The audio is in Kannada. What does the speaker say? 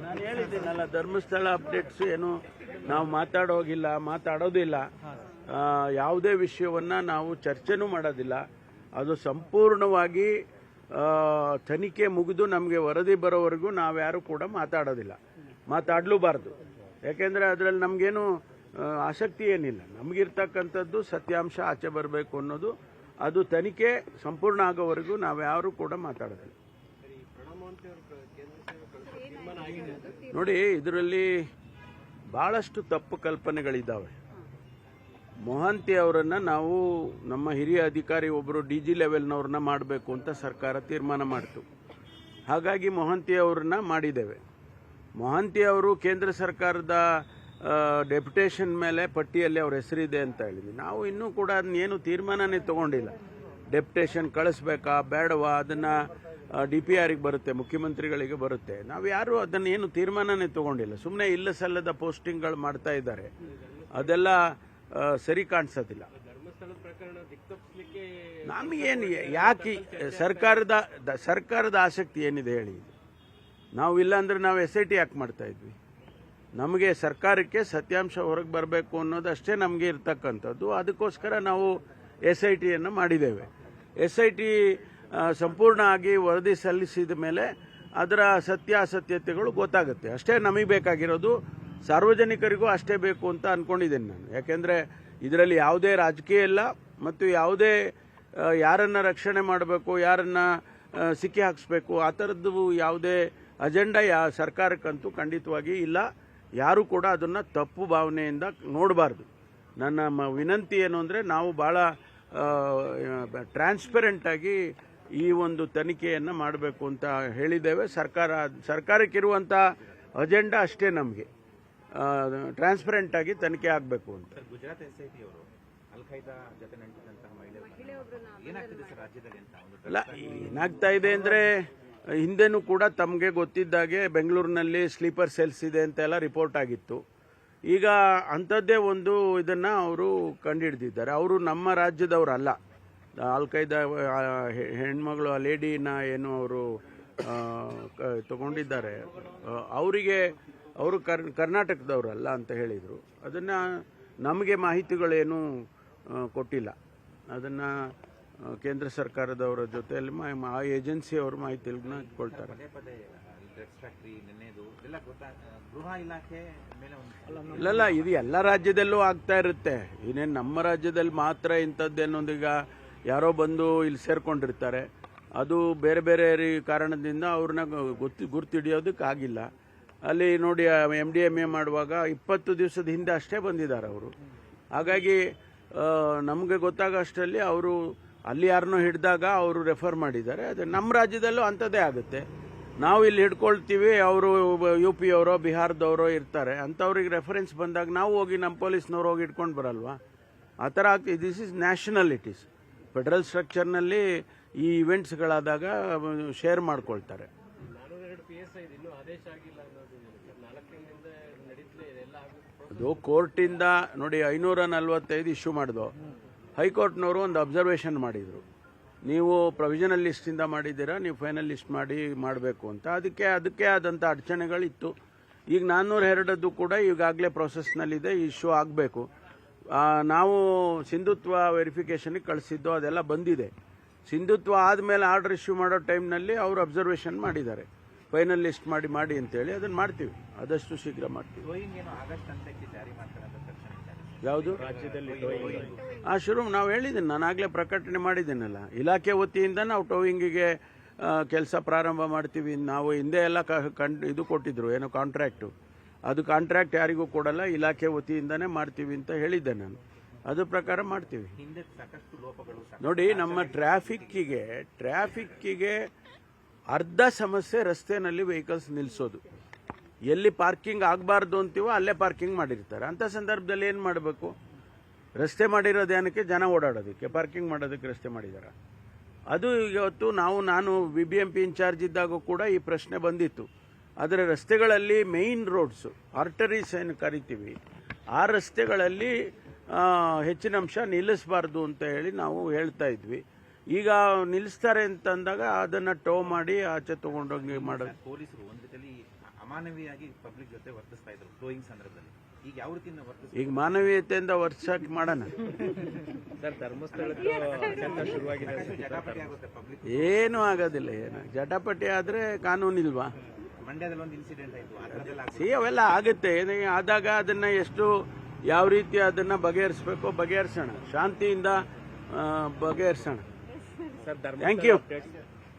ನಾನು ಹೇಳಿದ್ದೀನಲ್ಲ, ಧರ್ಮಸ್ಥಳ ಅಪ್ಡೇಟ್ಸ್ ಏನು ನಾವು ಮಾತಾಡೋದಿಲ್ಲ. ಯಾವುದೇ ವಿಷಯವನ್ನ ನಾವು ಚರ್ಚೆನೂ ಮಾಡೋದಿಲ್ಲ. ಅದು ಸಂಪೂರ್ಣವಾಗಿ ತನಿಖೆ ಮುಗಿದು ನಮಗೆ ವರದಿ ಬರೋವರೆಗೂ ನಾವ್ಯಾರು ಕೂಡ ಮಾತಾಡಲೂಬಾರ್ದು. ಯಾಕೆಂದ್ರೆ ಅದರಲ್ಲಿ ನಮಗೇನು ಆಸಕ್ತಿ ಏನಿಲ್ಲ. ನಮಗಿರ್ತಕ್ಕಂಥದ್ದು ಸತ್ಯಾಂಶ ಆಚೆ ಬರಬೇಕು ಅನ್ನೋದು. ಅದು ತನಿಖೆ ಸಂಪೂರ್ಣ ಆಗೋವರೆಗೂ ನಾವ್ಯಾರು ಕೂಡ ಮಾತಾಡೋದಿಲ್ಲ. ನೋಡಿ, ಇದರಲ್ಲಿ ಬಹಳಷ್ಟು ತಪ್ಪು ಕಲ್ಪನೆಗಳಿದ್ದಾವೆ. ಮೊಹಾಂತಿ ಅವರನ್ನ ನಾವು ನಮ್ಮ ಹಿರಿಯ ಅಧಿಕಾರಿ ಒಬ್ಬರು DG ಲೆವೆಲ್ನವ್ರನ್ನ ಮಾಡಬೇಕು ಅಂತ ಸರ್ಕಾರ ತೀರ್ಮಾನ ಮಾಡಿತು. ಹಾಗಾಗಿ ಮೊಹಾಂತಿ ಅವರನ್ನ ಮಾಡಿದ್ದೇವೆ. ಮೊಹಾಂತಿ ಅವರು ಕೇಂದ್ರ ಸರ್ಕಾರದ ಡೆಪ್ಯುಟೇಷನ್ ಮೇಲೆ ಪಟ್ಟಿಯಲ್ಲಿ ಅವ್ರ ಹೆಸರಿದೆ ಅಂತ ಹೇಳಿದ್ವಿ. ನಾವು ಇನ್ನೂ ಕೂಡ ಅದನ್ನೇನು ತೀರ್ಮಾನನೇ ತಗೊಂಡಿಲ್ಲ. ಡೆಪ್ಯುಟೇಷನ್ ಕಳಿಸ್ಬೇಕಾ ಬೇಡವಾ, ಅದನ್ನ DPRಗೆ ಬರುತ್ತೆ, ಮುಖ್ಯಮಂತ್ರಿಗಳಿಗೆ ಬರುತ್ತೆ. ನಾವು ಯಾರು ಅದನ್ನೇನು ತೀರ್ಮಾನನೇ ತಗೊಂಡಿಲ್ಲ. ಸುಮ್ಮನೆ ಇಲ್ಲ ಸಲ್ಲದ ಪೋಸ್ಟಿಂಗ್ಗಳು ಮಾಡ್ತಾ ಇದ್ದಾರೆ. ಅದೆಲ್ಲ ಸರಿ ಕಾಣಿಸೋದಿಲ್ಲ. ನಮಗೇನು, ಯಾಕೆ ಸರ್ಕಾರದ ಆಸಕ್ತಿ ಏನಿದೆ ಹೇಳಿ? ನಾವು ಇಲ್ಲ ಅಂದ್ರೆ ನಾವು SIT ಯಾಕೆ ಮಾಡ್ತಾ ಇದ್ವಿ? ನಮಗೆ ಸರ್ಕಾರಕ್ಕೆ ಸತ್ಯಾಂಶ ಹೊರಗೆ ಬರಬೇಕು ಅನ್ನೋದು ಅಷ್ಟೇ ನಮಗೆ ಇರ್ತಕ್ಕಂಥದ್ದು. ಅದಕ್ಕೋಸ್ಕರ ನಾವು SITಯನ್ನು ಮಾಡಿದ್ದೇವೆ. SIT ಸಂಪೂರ್ಣ ಆಗಿ ವರದಿ ಸಲ್ಲಿಸಿದ ಮೇಲೆ ಅದರ ಸತ್ಯಾಸತ್ಯತೆಗಳು ಗೊತ್ತಾಗುತ್ತೆ. ಅಷ್ಟೇ ನಮಗೆ ಬೇಕಾಗಿರೋದು. ಸಾರ್ವಜನಿಕರಿಗೂ ಅಷ್ಟೇ ಬೇಕು ಅಂತ ಅನ್ಕೊಂಡಿದ್ದೇನೆ ನಾನು. ಯಾಕೆಂದರೆ ಇದರಲ್ಲಿ ಯಾವುದೇ ರಾಜಕೀಯ ಇಲ್ಲ ಮತ್ತು ಯಾವುದೇ ಯಾರನ್ನ ರಕ್ಷಣೆ ಮಾಡಬೇಕು, ಯಾರನ್ನ ಸಿಕ್ಕಿ ಹಾಕಿಸ್ಬೇಕು, ಆ ಥರದ್ದು ಯಾವುದೇ ಅಜೆಂಡಾ ಸರ್ಕಾರಕ್ಕಂತೂ ಖಂಡಿತವಾಗಿ ಇಲ್ಲ. ಯಾರು ಕೂಡ ಅದನ್ನು ತಪ್ಪು ಭಾವನೆಯಿಂದ ನೋಡಬಾರ್ದು. ನನ್ನ ವಿನಂತಿ ಏನು ಅಂದರೆ, ನಾವು ಭಾಳ ಟ್ರಾನ್ಸ್ಪರೆಂಟ್ ಆಗಿ ಈ ಒಂದು ತನಿಖೆಯನ್ನು ಮಾಡಬೇಕು ಅಂತ ಹೇಳಿದ್ದೇವೆ. ಸರ್ಕಾರಕ್ಕಿರುವಂಥ ಅಜೆಂಡಾ ಅಷ್ಟೇ ನಮಗೆ ಟ್ರಾನ್ಸ್ಪರೆಂಟ್ ಆಗಿ ತನಿಖೆ ಆಗಬೇಕು ಅಂತ. ಗುಜರಾತ್ SIT ಅವರು ಅಲ್ ಖೈದಾ ಜೊತೆ ನಂಟಿದಂತಹ ಏನಾಗ್ತಿದೆ ಸರ್ ರಾಜ್ಯದಲ್ಲಿ ಅಂತ? ಅಲ್ಲ, ಏನಾಗ್ತಾ ಇದೆ ಅಂದರೆ, ಹಿಂದೆನೂ ಕೂಡ ತಮಗೆ ಗೊತ್ತಿದ್ದಾಗೆ ಬೆಂಗಳೂರಿನಲ್ಲಿ ಸ್ಲೀಪರ್ ಸೆಲ್ಸ್ ಇದೆ ಅಂತೆಲ್ಲ ರಿಪೋರ್ಟ್ ಆಗಿತ್ತು. ಈಗ ಅಂಥದ್ದೇ ಒಂದು ಇದನ್ನು ಅವರು ಕಂಡುಹಿಡಿದಿದ್ದಾರೆ. ಅವರು ನಮ್ಮ ರಾಜ್ಯದವರಲ್ಲ. ಅಲ್ ಖೈದಾ ಹೆಣ್ಮಗಳು ಆ ಲೇಡಿನ ಏನು ಅವರು ತಗೊಂಡಿದ್ದಾರೆ, ಅವರು ಕರ್ನಾಟಕದವರಲ್ಲ ಅಂತ ಹೇಳಿದರು. ಅದನ್ನು ನಮಗೆ ಮಾಹಿತಿಗಳೇನು ಕೊಟ್ಟಿಲ್ಲ. ಅದನ್ನು ಕೇಂದ್ರ ಸರ್ಕಾರದವರ ಜೊತೆಯಲ್ಲಿ ಆ ಏಜೆನ್ಸಿಯವರು ಮಾಹಿತಿಗಳನ್ನ ಇಟ್ಕೊಳ್ತಾರೆ. ಇಲ್ಲ, ಇದು ಎಲ್ಲ ರಾಜ್ಯದಲ್ಲೂ ಆಗ್ತಾ ಇರುತ್ತೆ. ಇನ್ನೇನು ನಮ್ಮ ರಾಜ್ಯದಲ್ಲಿ ಮಾತ್ರ ಇಂಥದ್ದೇನೊಂದೀಗ ಯಾರೋ ಬಂದು ಇಲ್ಲಿ ಸೇರ್ಕೊಂಡಿರ್ತಾರೆ. ಅದು ಬೇರೆ ಬೇರೆ ಕಾರಣದಿಂದ ಅವ್ರನ್ನ ಗುರ್ತಿಡಿಯೋದಕ್ಕಾಗಿಲ್ಲ. ಅಲ್ಲಿ ನೋಡಿ, MDMA ಮಾಡುವಾಗ 20 ದಿವಸದ ಹಿಂದೆ ಅಷ್ಟೇ ಬಂದಿದ್ದಾರೆ ಅವರು. ಹಾಗಾಗಿ ನಮಗೆ ಗೊತ್ತಾಗೋ ಅಷ್ಟರಲ್ಲಿ ಅವರು ಅಲ್ಲಿ ಯಾರನ್ನೋ ಹಿಡಿದಾಗ ಅವರು ರೆಫರ್ ಮಾಡಿದ್ದಾರೆ. ಅದು ನಮ್ಮ ರಾಜ್ಯದಲ್ಲೂ ಅಂಥದ್ದೇ ಆಗುತ್ತೆ. ನಾವು ಇಲ್ಲಿ ಹಿಡ್ಕೊಳ್ತೀವಿ, ಅವರು UP ಅವರೋ ಬಿಹಾರದವರೋ ಇರ್ತಾರೆ. ಅಂಥವ್ರಿಗೆ ರೆಫರೆನ್ಸ್ ಬಂದಾಗ ನಾವು ಹೋಗಿ ನಮ್ಮ ಪೊಲೀಸ್ನವ್ರು ಹೋಗಿ ಹಿಡ್ಕೊಂಡು ಬರಲ್ವಾ? ಆ ಥರ ಆಗ್ತಿದೆ. This is nationalities. ಫೆಡರಲ್ ಸ್ಟ್ರಕ್ಚರ್ನಲ್ಲಿ ಈ ಇವೆಂಟ್ಸ್ಗಳಾದಾಗ ಶೇರ್ ಮಾಡ್ಕೊಳ್ತಾರೆ. ಅದು ಕೋರ್ಟಿಂದ ನೋಡಿ 545 ಇಶ್ಯೂ ಮಾಡಿದ್ರು. ಹೈಕೋರ್ಟ್ನವರು ಒಂದು ಅಬ್ಸರ್ವೇಷನ್ ಮಾಡಿದರು, ನೀವು ಪ್ರೊವಿಷನಲ್ ಲಿಸ್ಟಿಂದ ಮಾಡಿದ್ದೀರಾ, ನೀವು ಫೈನಲ್ ಲಿಸ್ಟ್ ಮಾಡಬೇಕು ಅಂತ. ಅದಕ್ಕೆ ಆದಂಥ ಅಡಚಣೆಗಳಿತ್ತು. ಈಗ 402 ಕೂಡ ಈಗಾಗಲೇ ಪ್ರೊಸೆಸ್ನಲ್ಲಿದೆ, ಇಶ್ಯೂ ಆಗಬೇಕು. ನಾವು ಸಿಂಧುತ್ವ ವೆರಿಫಿಕೇಷನ್ಗೆ ಕಳಿಸಿದ್ದು, ಅದೆಲ್ಲ ಬಂದಿದೆ. ಸಿಂಧುತ್ವ ಆದಮೇಲೆ ಆರ್ಡರ್ ಇಶ್ಯೂ ಮಾಡೋ ಟೈಮ್ನಲ್ಲಿ ಅವರು ಅಬ್ಸರ್ವೇಷನ್ ಮಾಡಿದ್ದಾರೆ, ಫೈನಲ್ ಲಿಸ್ಟ್ ಮಾಡಿ ಅಂತೇಳಿ. ಅದನ್ನು ಮಾಡ್ತೀವಿ, ಆದಷ್ಟು ಶೀಘ್ರ ಮಾಡ್ತೀವಿ. ಯಾವುದು ಶುರು ನಾವು ಹೇಳಿದ್ದೀನಿ, ನಾನಾಗಲೇ ಪ್ರಕಟಣೆ ಮಾಡಿದ್ದೀನಲ್ಲ. ಇಲಾಖೆ ವತಿಯಿಂದ ನಾವು ಟೋವಿಂಗಿಗೆ ಕೆಲಸ ಪ್ರಾರಂಭ ಮಾಡ್ತೀವಿ. ನಾವು ಹಿಂದೆ ಎಲ್ಲ ಇದು ಕೊಟ್ಟಿದ್ರು, ಏನೋ ಕಾಂಟ್ರಾಕ್ಟು. ಅದು ಕಾಂಟ್ರಾಕ್ಟ್ ಯಾರಿಗೂ ಕೊಡಲ್ಲ, ಇಲಾಖೆ ವತಿಯಿಂದನೇ ಮಾಡ್ತೀವಿ ಅಂತ ಹೇಳಿದ್ದೆ ನಾನು. ಅದು ಪ್ರಕಾರ ಮಾಡ್ತೀವಿ. ನೋಡಿ, ನಮ್ಮ ಟ್ರಾಫಿಕ್ಕಿಗೆ ಅರ್ಧ ಸಮಸ್ಯೆ ರಸ್ತೆನಲ್ಲಿ ವೆಹಿಕಲ್ಸ್ ನಿಲ್ಲಿಸೋದು. ಎಲ್ಲಿ ಪಾರ್ಕಿಂಗ್ ಆಗಬಾರ್ದು ಅಂತೀವೋ ಅಲ್ಲೇ ಪಾರ್ಕಿಂಗ್ ಮಾಡಿರ್ತಾರೆ. ಅಂಥ ಸಂದರ್ಭದಲ್ಲಿ ಏನು ಮಾಡಬೇಕು? ರಸ್ತೆ ಮಾಡಿರೋದೇನಕ್ಕೆ? ಜನ ಓಡಾಡೋದಕ್ಕೆ. ಪಾರ್ಕಿಂಗ್ ಮಾಡೋದಕ್ಕೆ ರಸ್ತೆ ಮಾಡಿದ್ದಾರೆ. ಅದು ಇವತ್ತು ನಾನು BBMP ಇನ್ಚಾರ್ಜ್ ಇದ್ದಾಗ ಕೂಡ ಈ ಪ್ರಶ್ನೆ ಬಂದಿತ್ತು. ಆದರೆ ರಸ್ತೆಗಳಲ್ಲಿ ಮೇಯ್ನ್ ರೋಡ್ಸು, ಆರ್ಟರೀಸ್ ಏನು ಕರಿತೀವಿ, ಆ ರಸ್ತೆಗಳಲ್ಲಿ ಹೆಚ್ಚಿನ ಅಂಶ ನಿಲ್ಲಿಸಬಾರ್ದು ಅಂತ ಹೇಳಿ ನಾವು ಹೇಳ್ತಾ ಇದ್ವಿ. ಈಗ ನಿಲ್ಲಿಸ್ತಾರೆ ಅಂತಂದಾಗ ಅದನ್ನು ಟೋ ಮಾಡಿ ಆಚೆ ತಗೊಂಡೋಗಿ ಮಾಡೋದು. ಪೊಲೀಸರು ಒಂದು ರೀತಿಯಲ್ಲಿ ಅಮಾನವೀಯವಾಗಿ ಪಬ್ಲಿಕ್ ಜೊತೆ ವರ್ತಿಸ್ತಾ ಇದ್ರು ಟೋಯಿಂಗ್ ಸಂದರ್ಭದಲ್ಲಿ. ಈಗ ಯಾವ ರೀತಿ ವರ್ತಿಸ್ತಾ ಈಗ ಮಾನವೀಯತೆಯಿಂದ ವರ್ಷಕ್ಕೆ ಮಾಡೋಣ. ಸರ್ ಧರ್ಮಸ್ಥಳದ್ದು ಶುರುವಾಗಿದೆ. ಜಟಾಪಟಿ ಆಗುತ್ತೆ ಪಬ್ಲಿಕ್. ಏನೂ ಆಗೋದಿಲ್ಲ. ಏನು ಜಟಾಪಟಿ ಆದರೆ ಕಾನೂನಿಲ್ವಾ? ಮಂಡ್ಯದಲ್ಲಿ ಒಂದು ಇನ್ಸಿಡೆಂಟ್ ಆಯ್ತು, ಆ ಥರದ್ದೆಲ್ಲ ಅವೆಲ್ಲ ಆಗುತ್ತೆ. ಏನೇ ಆದಾಗ ಅದನ್ನ ಎಷ್ಟು ಯಾವ ರೀತಿ ಅದನ್ನ ಬಗೆಹರಿಸಬೇಕೋ ಬಗೆಹರಿಸೋಣ, ಶಾಂತಿಯಿಂದ ಬಗೆಹರಿಸೋಣ. Sir thank you.